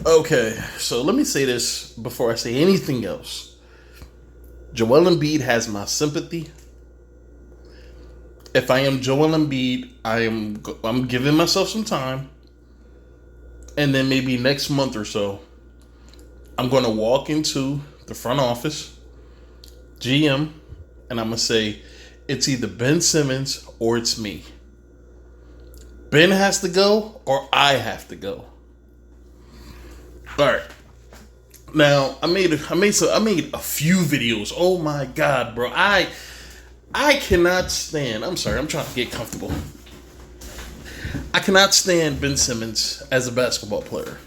Okay, so let me say this before I say anything else. Joel Embiid has my sympathy. If I am Joel Embiid, I'm giving myself some time, and then maybe next month or so, I'm going to walk into the front office, GM, and I'm going to say, it's either Ben Simmons or it's me. Ben has to go or I have to go. All right. Now I made a few videos. Oh my god, bro! I cannot stand. I'm sorry. I'm trying to get comfortable. I cannot stand Ben Simmons as a basketball player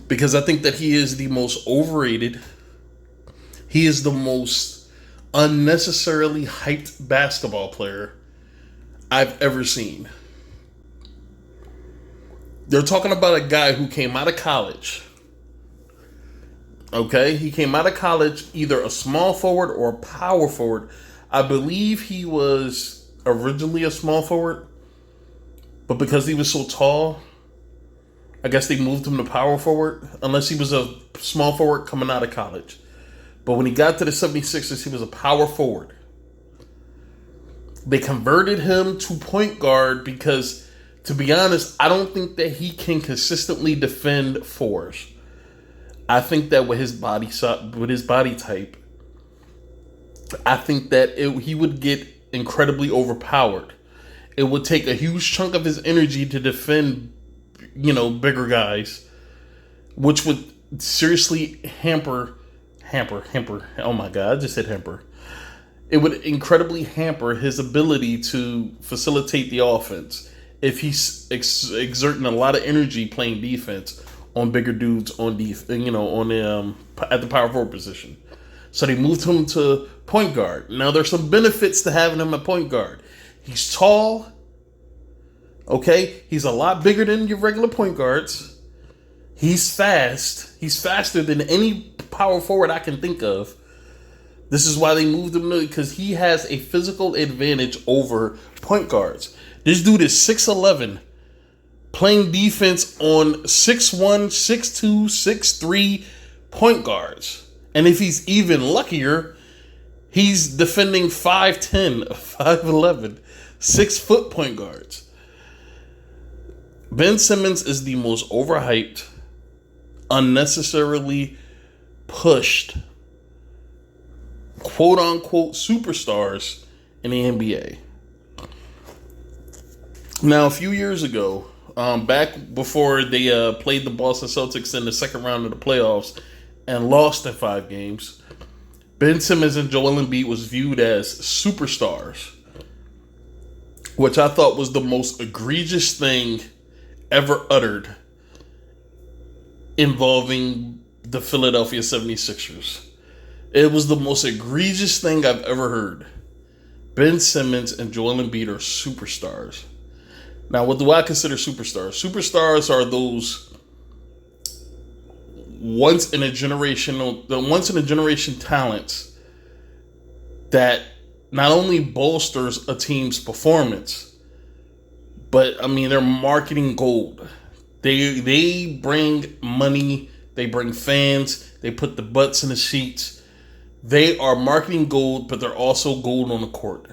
because I think that he is the most overrated. He is the most unnecessarily hyped basketball player I've ever seen. They're talking about a guy who came out of college. Okay, he came out of college either a small forward or a power forward. I believe he was originally a small forward, but because he was so tall, I guess they moved him to power forward, unless he was a small forward coming out of college. But when he got to the 76ers, he was a power forward. They converted him to point guard because, to be honest, I don't think that he can consistently defend fours. I think that with his body type, I think that he would get incredibly overpowered. It would take a huge chunk of his energy to defend, bigger guys, which would seriously hamper. Oh my God, I just said hamper. It would incredibly hamper his ability to facilitate the offense if he's exerting a lot of energy playing defense on bigger dudes at the power forward position. So they moved him to point guard. Now there's some benefits to having him at point guard. He's tall. Okay, he's a lot bigger than your regular point guards. He's fast. He's faster than any power forward I can think of. This is why they moved him because he has a physical advantage over point guards. This dude is 6'11", playing defense on 6'1", 6'2", 6'3" point guards. And if he's even luckier, he's defending 5'10", 5'11", 6-foot point guards. Ben Simmons is the most overhyped, unnecessarily pushed, quote-unquote superstars in the NBA. Now, a few years ago, back before they played the Boston Celtics in the second round of the playoffs and lost in 5 games, Ben Simmons and Joel Embiid was viewed as superstars, which I thought was the most egregious thing ever uttered involving the Philadelphia 76ers. It was the most egregious thing I've ever heard. Ben Simmons and Joel Embiid are superstars. Now, what do I consider superstars? Superstars are those once in a generation talents that not only bolsters a team's performance, but they're marketing gold. They bring money, they bring fans, they put the butts in the seats. They are marketing gold, but they're also gold on the court.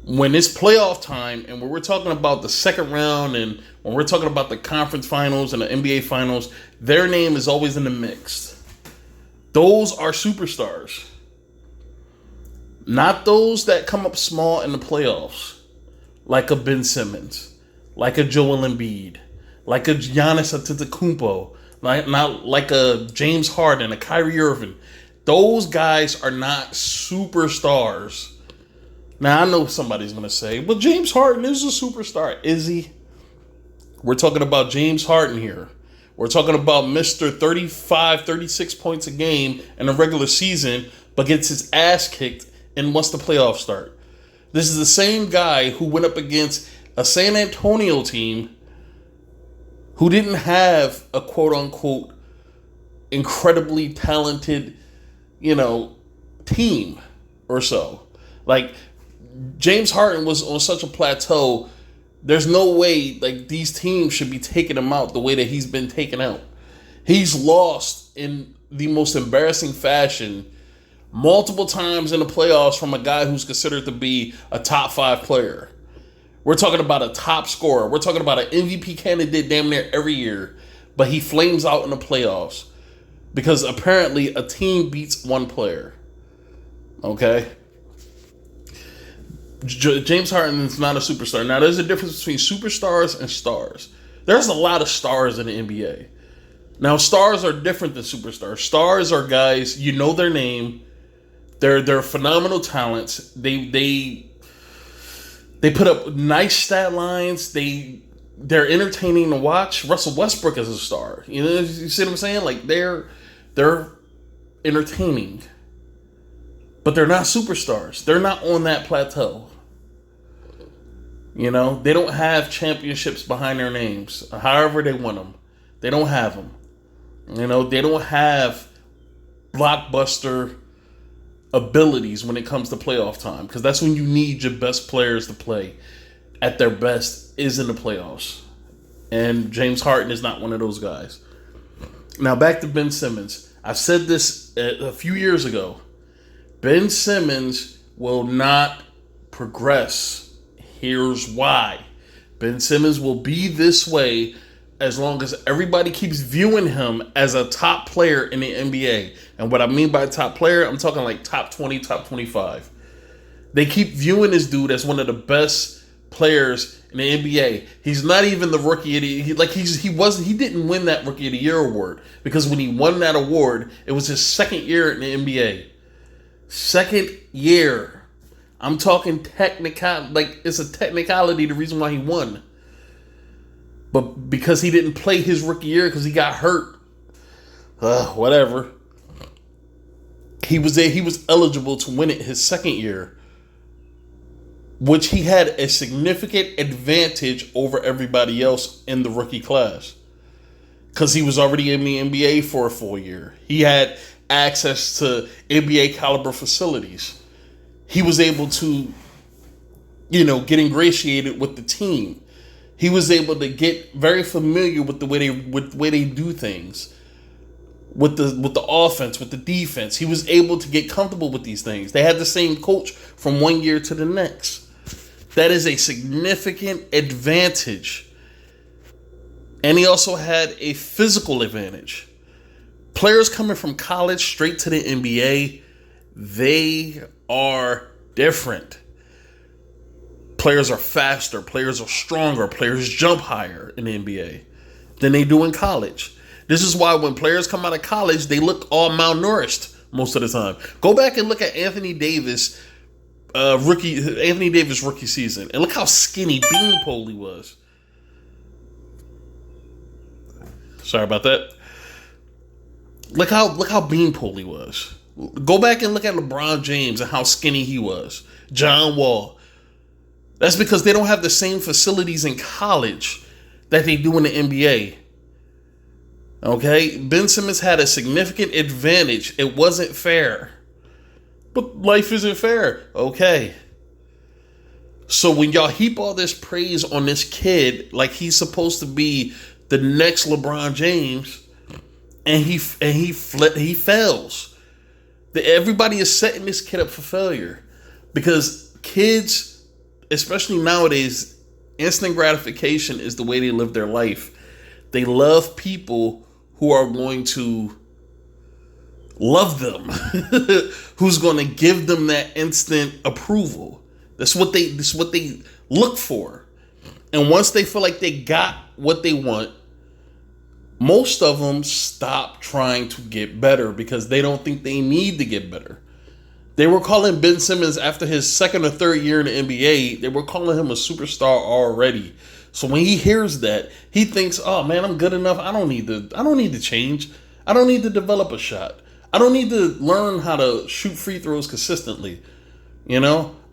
When it's playoff time, and when we're talking about the second round, and when we're talking about the conference finals and the NBA finals, their name is always in the mix. Those are superstars. Not those that come up small in the playoffs, like a Ben Simmons, like a Joel Embiid, like a Giannis Antetokounmpo, not like a James Harden, a Kyrie Irving. Those guys are not superstars. Now, I know somebody's going to say, well, James Harden is a superstar. Is he? We're talking about James Harden here. We're talking about Mr. 35, 36 points a game in a regular season, but gets his ass kicked and once the playoffs start. This is the same guy who went up against a San Antonio team who didn't have a quote-unquote incredibly talented, team or so. Like, James Harden was on such a plateau There's no way like these teams should be taking him out the way that he's been taken out. He's lost in the most embarrassing fashion multiple times in the playoffs from a guy who's considered to be a top 5 player. We're talking about a top scorer. We're talking about an MVP candidate damn near every year, but he flames out in the playoffs because apparently a team beats one player. Okay? James Harden is not a superstar. Now, there's a difference between superstars and stars. There's a lot of stars in the NBA. Now, stars are different than superstars. Stars are guys, you know their name. They're phenomenal talents. They put up nice stat lines. They're entertaining to watch. Russell Westbrook is a star. You know, you see what I'm saying? Like they're entertaining. But they're not superstars. They're not on that plateau. You know, they don't have championships behind their names. However they want them. They don't have them. You know, they don't have blockbuster abilities when it comes to playoff time. Because that's when you need your best players to play at their best is in the playoffs. And James Harden is not one of those guys. Now back to Ben Simmons. I said this a few years ago. Ben Simmons will not progress. Here's why. Ben Simmons will be this way as long as everybody keeps viewing him as a top player in the NBA. And what I mean by top player, I'm talking like top 20, top 25. They keep viewing this dude as one of the best players in the NBA. He's not even the rookie of the year. He didn't win that rookie of the year award because when he won that award, it was his second year in the NBA. Second year. I'm talking technical, like it's a technicality, the reason why he won. But because he didn't play his rookie year because he got hurt. Whatever. He was eligible to win it his second year, which he had a significant advantage over everybody else in the rookie class. Because he was already in the NBA for a full year. He had access to NBA caliber facilities. He was able to, get ingratiated with the team. He was able to get very familiar with the way they do things, with the offense, with the defense. He was able to get comfortable with these things. They had the same coach from one year to the next. That is a significant advantage. And he also had a physical advantage. Players coming from college straight to the NBA, they are different. Players are faster, players are stronger, players jump higher in the NBA than they do in college. This is why when players come out of college, they look all malnourished most of the time. Go back and look at Anthony Davis rookie season, and look how skinny beanpole he was. Sorry about that. Look how beanpole he was. Go back and look at LeBron James and how skinny he was. John Wall. That's because they don't have the same facilities in college that they do in the NBA. Okay? Ben Simmons had a significant advantage. It wasn't fair. But life isn't fair. Okay. So when y'all heap all this praise on this kid like he's supposed to be the next LeBron James, and he fails. Everybody is setting this kid up for failure because kids, especially nowadays, instant gratification is the way they live their life. They love people who are going to love them, who's going to give them that instant approval. That's what they look for. And once they feel like they got what they want, most of them stop trying to get better because they don't think they need to get better. They were calling Ben Simmons after his second or third year in the NBA, they were calling him a superstar already. So when he hears that, he thinks, "Oh man, I'm good enough. I don't need to change. I don't need to develop a shot. I don't need to learn how to shoot free throws consistently. I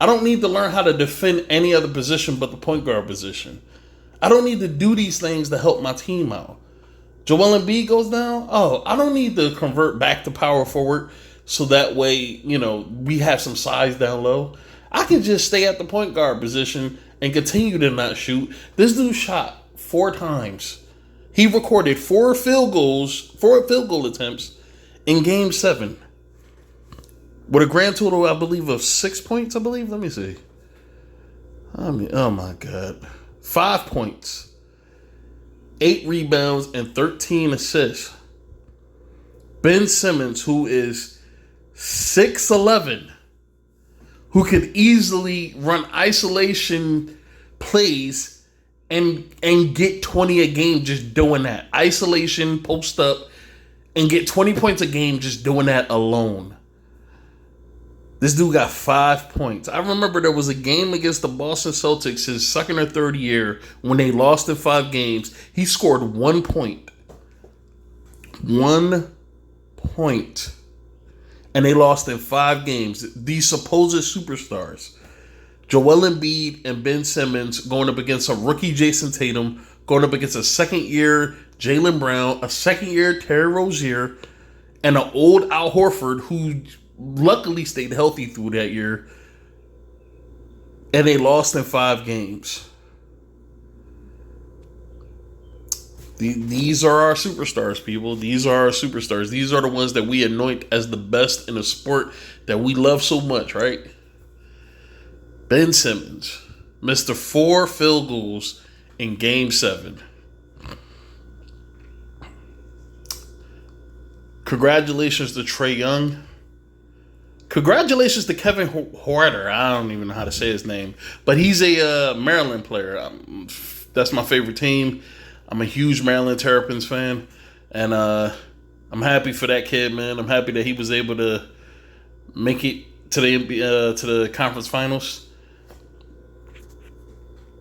don't need to learn how to defend any other position but the point guard position. I don't need to do these things to help my team out. Joel Embiid goes down. Oh, I don't need to convert back to power forward so that way, we have some size down low. I can just stay at the point guard position and continue to not shoot. This dude shot 4 times. He recorded 4 field goal attempts in Game 7. With a grand total, I believe, of 6 points, I believe. Let me see. Oh my God. 5 points, 8 rebounds, and 13 assists. Ben Simmons, who is 6'11", who could easily run isolation plays and get 20 a game just doing that. Isolation, post up, and get 20 points a game just doing that alone. This dude got 5 points. I remember there was a game against the Boston Celtics his second or third year when they lost in 5 games. He scored 1 point. 1 point. And they lost in 5 games. These supposed superstars. Joel Embiid and Ben Simmons going up against a rookie Jason Tatum, going up against a second-year Jaylen Brown, a second-year Terry Rozier, and an old Al Horford who luckily stayed healthy through that year, and they lost in 5 games. These are our superstars, people. These are our superstars. These are the ones that we anoint as the best in a sport that we love so much, right? Ben Simmons missed 4 field goals in Game 7. Congratulations to Trae Young. Congratulations to Kevin Huerter. I don't even know how to say his name. But he's a Maryland player. That's my favorite team. I'm a huge Maryland Terrapins fan. And I'm happy for that kid, man. I'm happy that he was able to make it to the conference finals.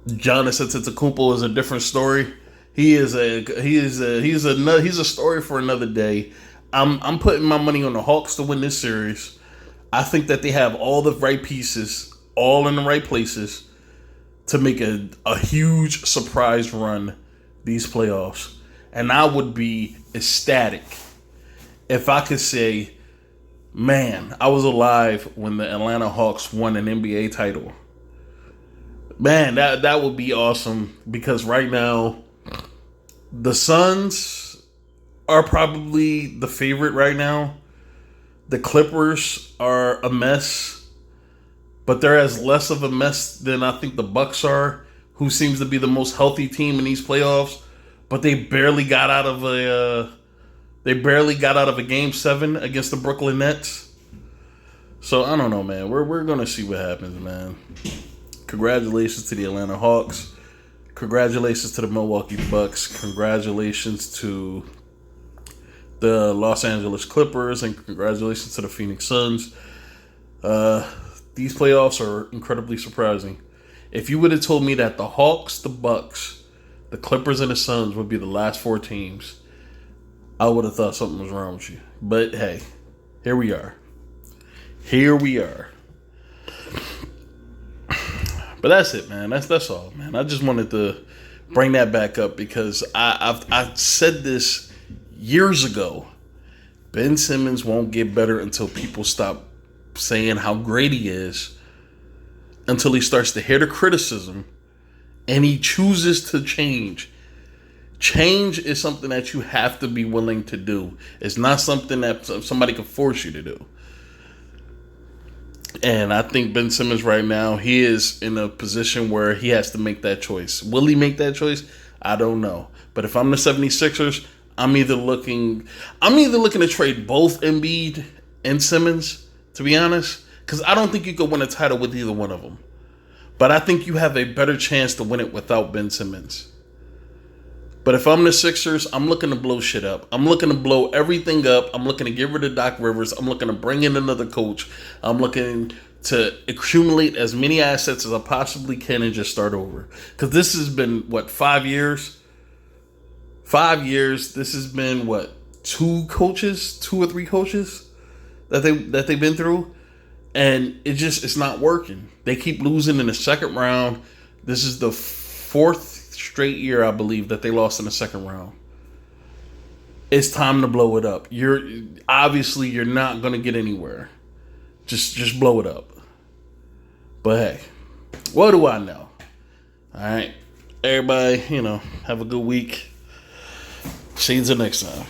Giannis Antetokounmpo is a different story. He's a story for another day. I'm putting my money on the Hawks to win this series. I think that they have all the right pieces, all in the right places, to make a huge surprise run these playoffs. And I would be ecstatic if I could say, man, I was alive when the Atlanta Hawks won an NBA title. Man, that would be awesome, because right now the Suns are probably the favorite right now. The Clippers are a mess, but they're as less of a mess than I think the Bucks are, who seems to be the most healthy team in these playoffs. But they barely got out of a Game 7 against the Brooklyn Nets. So I don't know, man. We're gonna see what happens, man. Congratulations to the Atlanta Hawks. Congratulations to the Milwaukee Bucks. Congratulations to the Los Angeles Clippers, and congratulations to the Phoenix Suns. These playoffs are incredibly surprising. If you would have told me that the Hawks, the Bucks, the Clippers, and the Suns would be the last 4 teams, I would have thought something was wrong with you. But hey, here we are. Here we are. But that's it, man. That's all, man. I just wanted to bring that back up because I said this years ago. Ben Simmons won't get better until people stop saying how great he is, until he starts to hear the criticism and he chooses to change. Change is something that you have to be willing to do. It's not something that somebody can force you to do. And I think Ben Simmons right now, he is in a position where he has to make that choice. Will he make that choice? I don't know. But if I'm the 76ers, I'm either looking to trade both Embiid and Simmons, to be honest, because I don't think you could win a title with either one of them. But I think you have a better chance to win it without Ben Simmons. But if I'm the Sixers, I'm looking to blow shit up. I'm looking to blow everything up. I'm looking to get rid of Doc Rivers. I'm looking to bring in another coach. I'm looking to accumulate as many assets as I possibly can and just start over. Because this has been, 5 years? 5 years. This has been, 2 or 3 coaches that they've been through? And it's not working. They keep losing in the second round. This is the 4th straight year, I believe, that they lost in the second round. It's time to blow it up. You're not going to get anywhere. Just blow it up. But hey, what do I know? All right. Everybody, have a good week. See you until next time.